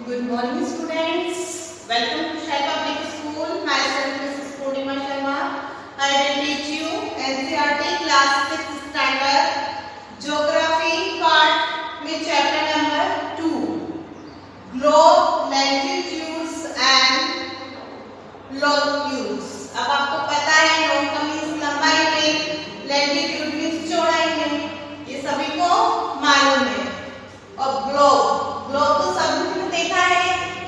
Good morning, students. Welcome to Shai Public School. Myself Mrs. Purnima Sharma. I will teach you NCERT class 6th standard Geography part में chapter number 2 Globe, longitudes and longitudes. अब आपको पता है long का means लंबाई में, longitude means चौड़ाई में, ये सभी को मालूम है। और ग्लोब तो सबने देखा है।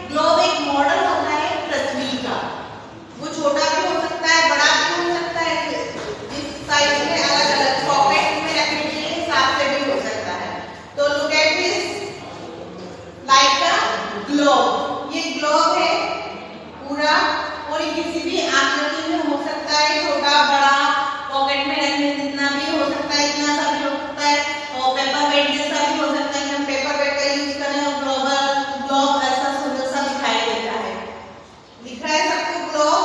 ग्लोब एक मॉडल होता है पृथ्वी का। वो छोटा भी हो सकता है, बड़ा भी हो सकता है, इस साइज में अलग अलग पॉकेट में रखने के हिसाब से भी हो सकता है। तो look at this like a globe. ये ग्लोब है पूरा, और ये किसी भी आकृति में हो सकता है, छोटा बड़ा, पॉकेट में रखने जितना भी हो सकता है, इतना सा भी हो सकता है, और पेपर वेट जैसा भी हो सकता है। हम पेपर वेट का यूज करें और ग्लोब ऐसा सुंदर सा दिखाई देता है। दिख रहा है सबको ग्लोब?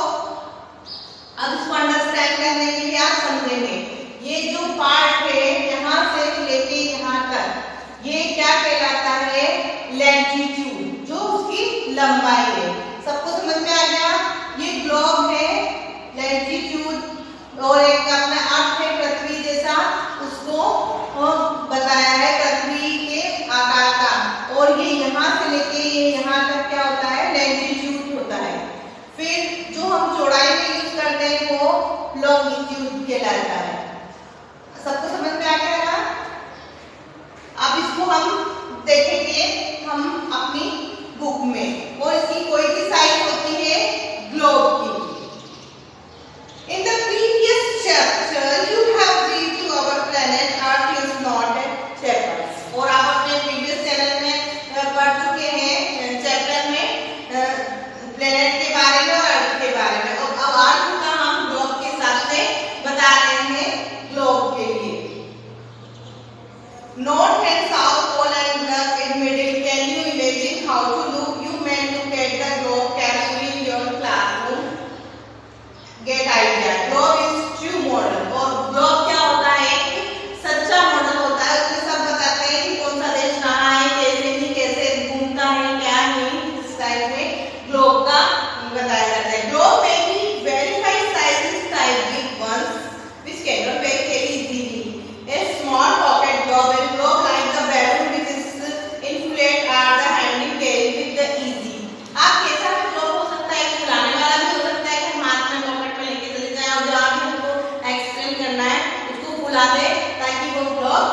अब इसको अंडरस्टैंड करने के लिए आप समझेंगे ये जो पार्ट है यहाँ से लेके यहाँ तक, ये क्या कहलाता है? लैटिट्यूड, जो उसकी लंबाई है। सबको समझ में आ गया? ये ग्लोब है, लैटिट्यूड, और एक अपना अर्थ है पृथ्वी जैसा, उसको बताया है पृथ्वी के आकार का। और ये यहाँ से लेके ये यहाँ तक क्या होता है? लैटिट्यूड होता है। फिर जो हम चौड़ाई में यूज करते हैं वो लॉन्गिट्यूड कहलाता है। सबको समझ में आ गया ना? अब इसको हम देखेंगे हम अपनी बुक में, और इसकी कोई भी साइज होती है ग्लोब की। In the previous chapter, you have read to our planet Earth is not a shepherd. और आप अपने previous channel में पढ़ चुके हैं चैप्टर में प्लेनेट के बारे में और अर्थ के बारे में। और अब अर्थ का हम ग्लोब के हिसाब से बता रहे हैं ग्लोब के लिए। North and South Pole and the middle. Can you imagine how to look? You may look at the globe carefully in your classroom. Get idea. Globe is true model. और globe क्या होता है? एक सच्चा model होता है। उसमें सब बताते हैं कि कौन सा देश कहाँ है, कैसे नहीं, कैसे घूमता है, क्या नहीं। इस टाइप में ग्लोब का बताया जाता है। ग्लोब में भी verified sizes type big ones which cannot be carried easily. A small pocket globe and globe like the balloon which is inflated are the handy carry with the easy. आप कैसा भी globe हो सकता है, फुलाने वाला भी हो सकता है कि हम हाथ में पॉकेट में लेके चले जाएं और जहाँ भी हमको एक्सटेंड करना है उसको फुला दे, ताकि वो ग्लोब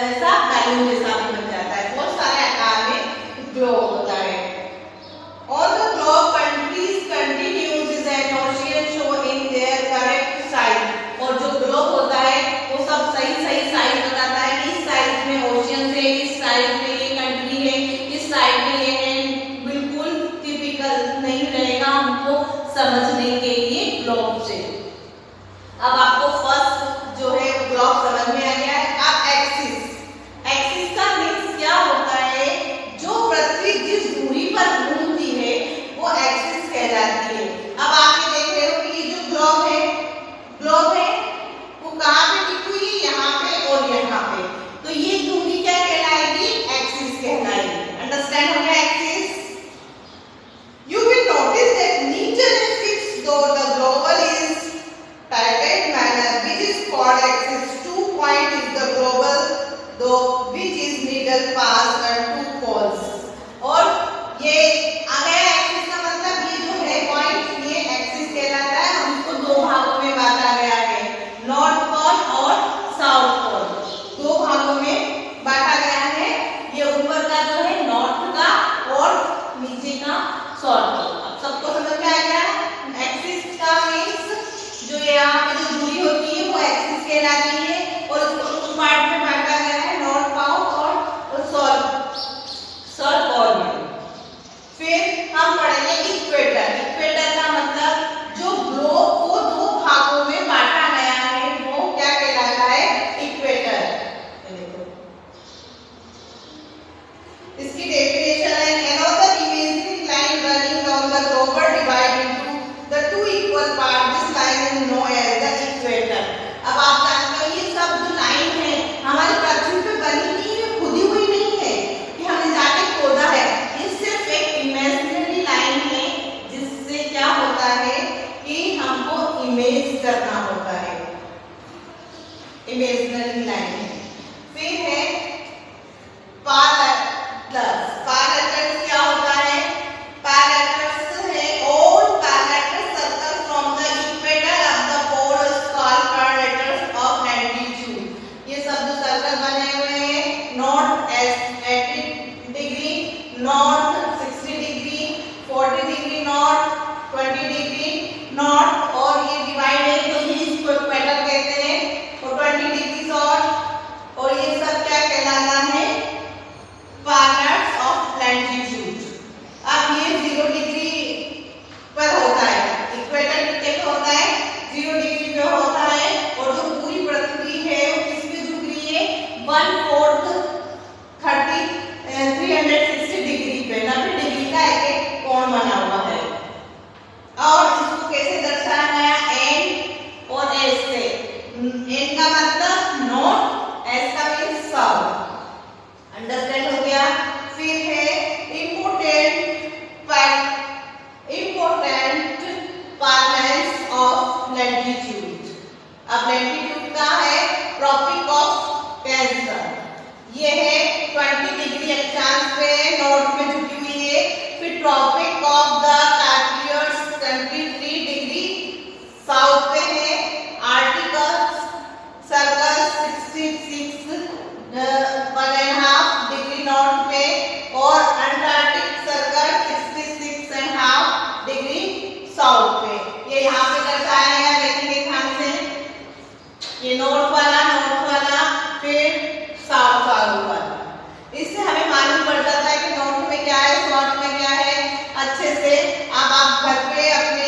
ऐसा बैलून जैसा भी बन जाता है। बहुत सारे आकार में ग्लोब होता है। All the globe countries continues that ocean show in their correct size. और जो ग्लोब होता है वो सब सही सही साइज बताता है कि इस साइज में ओशियन है, इस साइज में ये कंट्री है, इस साइड में ये है। बिल्कुल टिपिकल नहीं रहेगा हमको समझने के लिए ग्लोब से। अब आपको फर्स्ट जो है ग्लोब समझ में आ गया है। अब एक्सिस का मीन्स क्या होता है? जो पृथ्वी जिस दूरी पर घूमती है वो एक्सिस कहलाती है। अब आप ये देख रहे हो कि ये जो ग्लोब है वो कहाँ पे टिकी हुई है? यहाँ पे और यहाँ पे। तो ये दूरी क्या कहलाएगी? एक्सिस कहलाएगी। अंडरस्टैंड हो गया axis? You will notice that nature is fixed though the global is tilted manner which is called axis. 2 point is the global though which is middle pass and 2 poles. और ये आ गया axis का मतलब ये जो है पॉइंट, ये axis कहलाता है। हम इसको दो भागों में बांटा गया है, नॉर्थ पोल और साउथ पोल। दो भागों में बांटा गया है। ये ऊपर का जो है नॉर्थ का और नीचे का साउथ पोल। अब सबको समझ में आ गया? एक्सिस का मींस जो यहाँ पे जो दूरी होती है वो एक्सिस कहलाती है। और इसको कुछ पार्ट में बांटा गया है, नॉर्थ ये है 20 डिग्री अक्षांश पे नॉर्थ में झुकी हुई है। फिर tropic of the Capricorn 23 degree south पे है। आर्टिकल सर्कल 1.5 डिग्री नॉर्थ पे और अंटार्कटिक सर्कल 66.5 डिग्री साउथ पे। ये यहाँ पे दर्शाया है, देखेंगे ध्यान से। ये नॉर्थ वाला फिर साउथ वाला। इससे हमें मालूम पड़ जाता है कि नॉर्थ में क्या है, साउथ में क्या है। अच्छे से अब आप घर पे अपने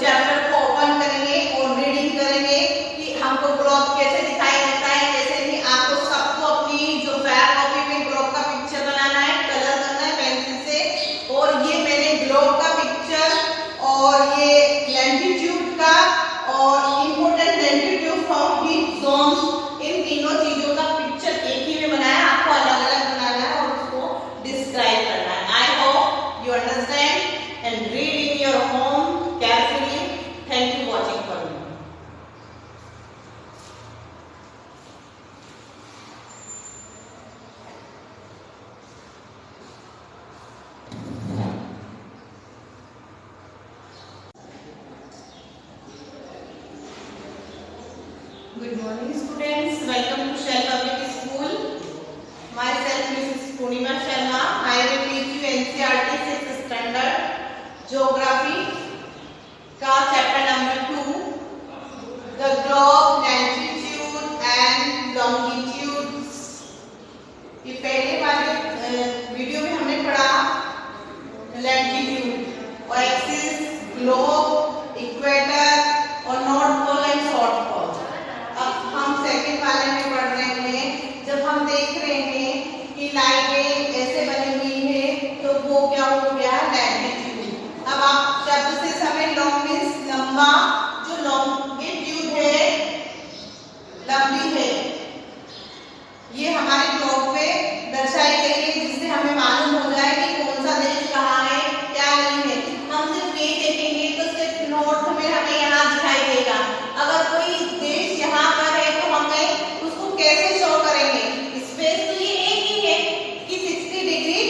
चैप्टर को ओपन करेंगे और रीडिंग करेंगे कि हमको ग्लोब कैसे दिखाई देता है, कैसे नहीं। आपको सबको अपनी जो फेयर कॉपी में ग्लोब का पिक्चर बनाना है, कलर करना है पेंसिल से। और ये मैंने ग्लोब का पिक्चर और ये लैटिट्यूड का और important latitude of heat zones, इन तीनों चीजों का पिक्चर एक ही में बनाया। आपको अलग अलग बनाना है और उसको डिस्क्राइब करना है। I hope you understand and read in your home carefully. Thank you watching for me. Good morning students, welcome to Shell Public School. Myself Mrs. Purnima Sharma. I will teach you NCERT 6th standard Geography का chapter number 2, the globe, latitude and longitudes. ये पहले वाले video में हमने पढ़ा latitude और axis, globe, equator और north pole and south pole. अब हम सेकंड वाले में पढ़ रहे हैं। जब हम देख रहे हैं कि लाइनें ऐसे बनी हुई है तो वो क्या हो गया, लैटिट्यूड। अब आप शब्द से समय लॉन्ग मींस लंबा, जो लॉन्गिट्यूड है लंबी है, ये हमारे ग्लोब पे दर्शाई गई है, जिससे हमें मालूम हो जाए कि कौन सा देश कहाँ है, क्या नहीं है। हम सिर्फ ये देखेंगे तो सिर्फ नॉर्थ में हमें यहाँ दिखाई देगा। अगर कोई देश यहाँ पर है तो हमें उसको कैसे शो करेंगे। स्पेस तो ये एक ही है कि 60 डिग्री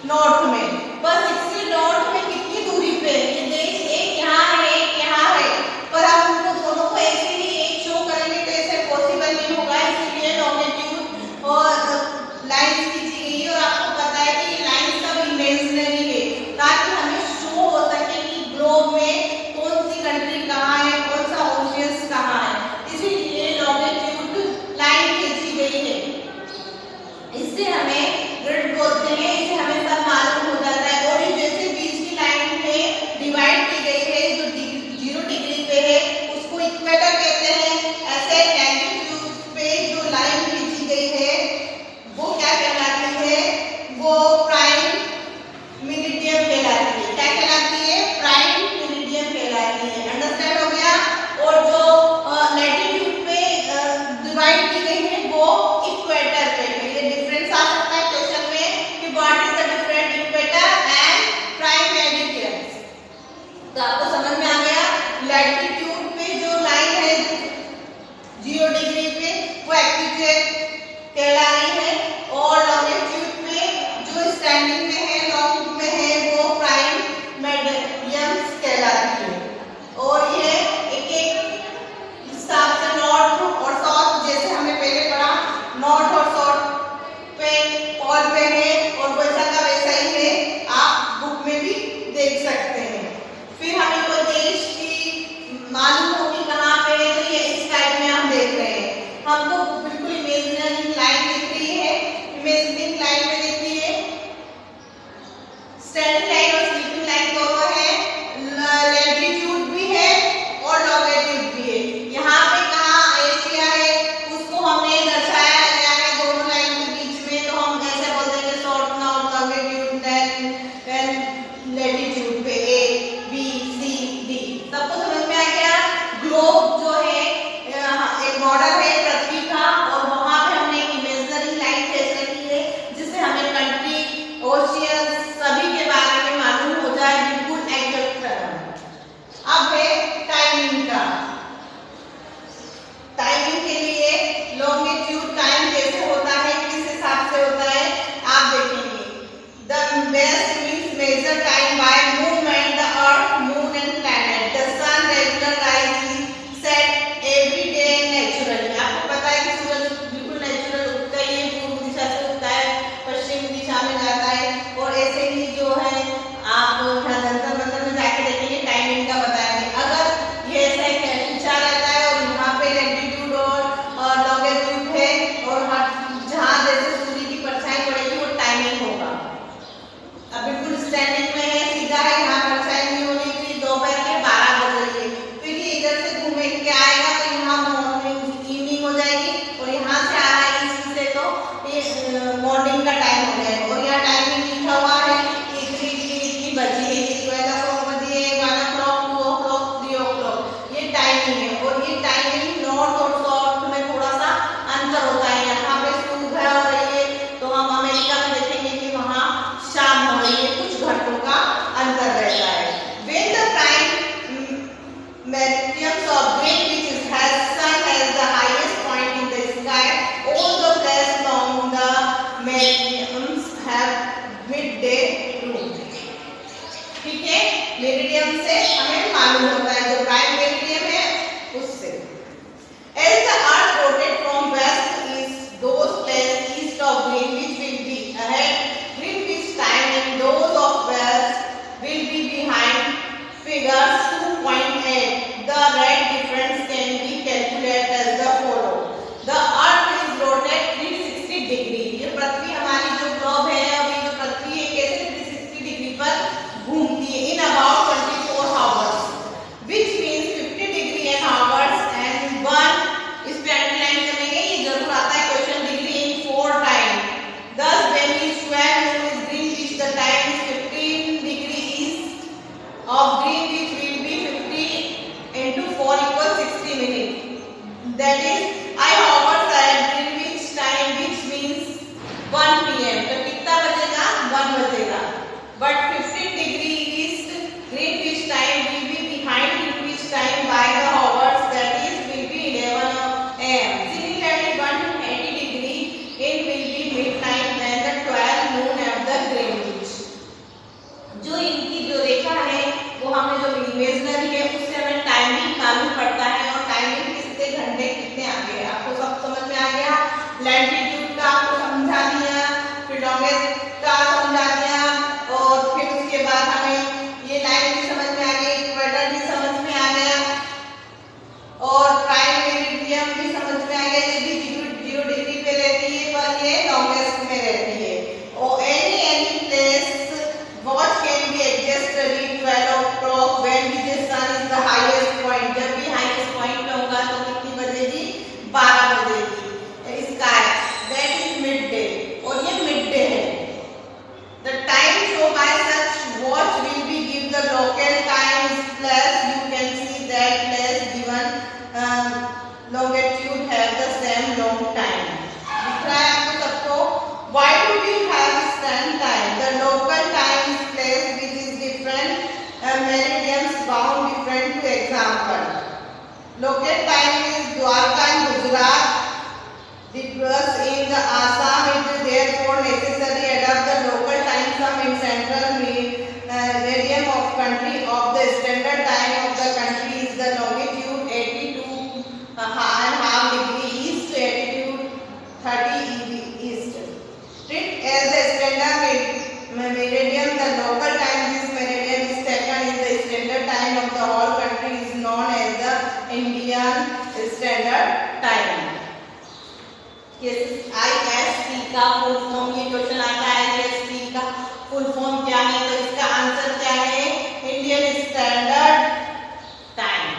नॉर्थ में, पर 60 नॉर्थ में कितनी दूरी पे ये देश, एक यहाँ है एक यहाँ है, पर हम उनको दोनों को ऐसे ही एक शो करेंगे तो ऐसे पॉसिबल नहीं होगा। इसलिए लॉन्गिट्यूड और लाइंस खींची गई है और आपको पता है कि ये लाइंस सब इमेजिनरी है ताकि हमें शो हो सके कि ग्लोब में कौन सी कंट्री कहाँ है, कौन सा ओशियंस कहाँ है। इसीलिए लॉन्गिट्यूड लाइन खींची गई है। इससे हमें ग्रिड बोलते हैं, इससे हमें सब मालूम हो जाता है। और ये जैसे बीच की लाइन में डिवाइड की गई है, जो 0 डिग्री पे है उसको इक्वेटर कहते हैं। ऐसे लैटिट्यूड पे जो लाइन खींची गई है वो क्या कहलाती है, वो प्राइम मेरिडियन कहलाती है। क्या कहलाती है, प्राइम मेरिडियन कहलाती है। अंडरस्टैंड हो गया। और जो लैटिट्यूड पे डिवाइड की गई है वो इक्वेटर पे है। ये डिफरेंस आ सकता है क्वेश्चन में कि what is the difference equator and prime meridian. तो आपको समझ में आ गया। लैटिट्यूड पे जो लाइन है 0 डिग्री पे वो एक्यूरेट कहला रही है, और लॉन्गिट्यूड पे जो स्टैंडिंग में है, लॉन्ग में है, वो प्राइम मेरिडियन कहलाती है। और ये एक एक हिसाब से नॉर्थ और साउथ, जैसे हमने पहले पढ़ा नॉर्थ और साउथ पे और पे है, और वैसा का वैसा ही है, आप बुक में भी देख सकते हैं। फिर हमें कोई देश की मालूम होगी कहाँ पे है तो ये इस टाइप में हम देख रहे हैं। हमको बिल्कुल इमेजिनरी लाइन दिख रही है। इमेजिनरी लाइन में देखिए स्टैंडिंग लाइन और स्लीपिंग लाइन दोनों है, लैटिट्यूड भी है और लॉन्गिट्यूड भी है। यहाँ पे कहाँ एशिया है उसको हमने दर्शाया गया है मेरिडियम्स हैव मिड डे रूल। ठीक है, मेरिडियम से हमें मालूम होता है जो प्राइम मेरिडियम है उससे। As the earth rotates from west to east, those placed east of Greenwich will be ahead Greenwich time and those of west will be behind. Figures 2.8. The red difference can be calculated as the follow. The earth is rotate 360 degree. ये पृथ्वी हमारी जो globe है, अभी जो पृथ्वी है कैसे 360 degree पर घूमती है in about 24 hours, which means 50 degree an hours and 1 इस पे अंडरलाइन करेंगे, ये जरूर आता है question degree in 4 time. Thus when we square moon is Greenwich, the time is 15 degree east of Greenwich will be 50 into 4 equals 60 minutes. That is I hours at Greenwich time, which means 1 p.m. तो कितना बजेगा? 1 बजेगा। But 15 degree east Greenwich time will be behind Greenwich time by the hours, that is will be 11 am. Similarly 180 degree in will be midnight when the 12 noon at the Greenwich. जो इनकी जो रेखा है वो हमें जो इमेजिनरी है उससे हमें टाइमिंग मालूम पड़ता है और टाइमिंग कितने घंटे कितने आगे है आपको सब समझ में आ गया। लैटिट्यूड का आपको समझा दिया, फिर लॉन्गेस्ट का समझा दिया और फिर उसके बाद हमें ये लाइन भी समझ में आ गई, इक्वेटर भी समझ में आ गया और प्राइम मेरिडियम भी समझ में आ गया। ये भी 0 डिग्री पे रहती है पर ये लॉन्गेस्ट में रहती है। और any place watch can be adjusted 12 o'clock when the sun is the highest point. जब भी हाईएस्ट पॉइंट पे होगा तो कितनी बजेगी? 12 बजेगी। Sky that is mid day और ये मिड डे है। The time shown by such watch will be give the local time is plus. You can see that plus given longitude have the same long time. दिख रहा है आपको सबको? Why do we have stand time? The local time is place which is different. Meridians bound different to example. Local time is Dwarka in Gujarat. Because in the Assam it is therefore necessary adopt the local time sum in central meridian of country of the standard time of the country is the longitude 82 and half degree east, attitude 30 east. Treat as the standard meridian, the local time this meridian is taken is the standard time of the whole country is known as the Indian Standard Time. IST का full form, ये question आता है IST का full form क्या है, तो इसका answer क्या है? Indian standard time.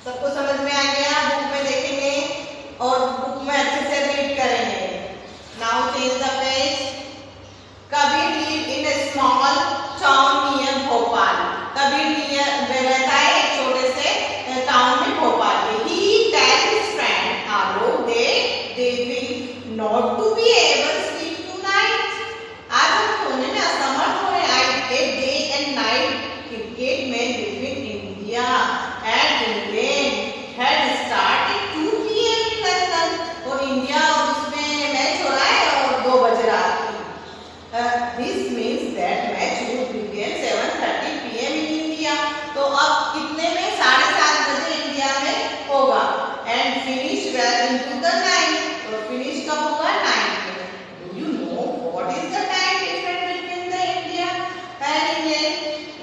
सबको समझ में आ गया? बुक में देखेंगे और बुक में अच्छे से रीड करेंगे। Now change the page. Kabir live in a small town near Bhopal. Kabir रहता है एक छोटे से टाउन में भोपाल में। ही टेल हिज फ्रेंड आलो they will not to be able to sleep tonight. आज हम सोने में असमर्थ हो रहे हैं। Day and night cricket match between India and England had started 2 PM in London। और इंडिया और उसमें मैच हो रहा है और 2 बज रात की। This means that match would begin 7:30 PM in India। तो अब कितने में? 7:30 बजे इंडिया में होगा and finish well into the night। और फिनिश कब होगा? 9 पे। Do you know what is the time difference between the India and England?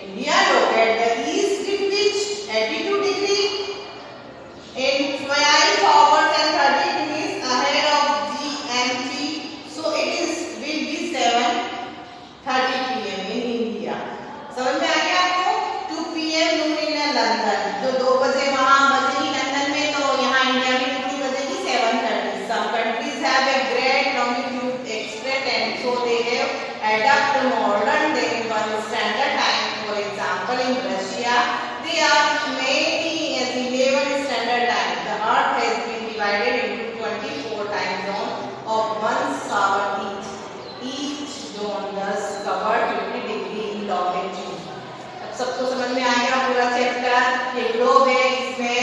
India located the east Greenwich 82 degree in 5 hours and 30 minutes ahead of GMT, so it is will be 7:30 PM in India। समझ में आ गया आपको? 2 PM noon in London, जो 2 बजे वहां बजेगी London में, तो यहाँ इंडिया में कितनी बजेगी? 7:30। Some countries have a great longitude extent and so they have adopted modern day standard time. For example, in Russia, there are many as 11 standard time. The earth has been divided into 24 time zones of 1 hour each. Each zone thus covered 50 degree in longitude. अब सबको समझ में आ गया पूरा chapter. ये globe है, इसमें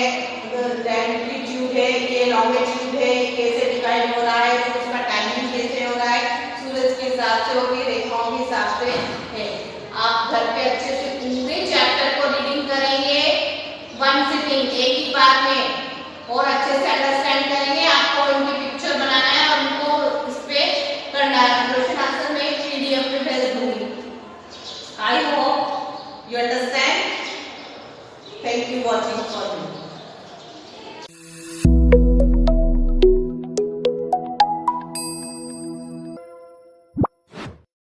latitude है, ये लॉन्गिट्यूड है, कैसे डिवाइड हो रहा है, तो उसका टाइमिंग कैसे हो रहा है, सूरज I hope you understand. Thank you watching for me.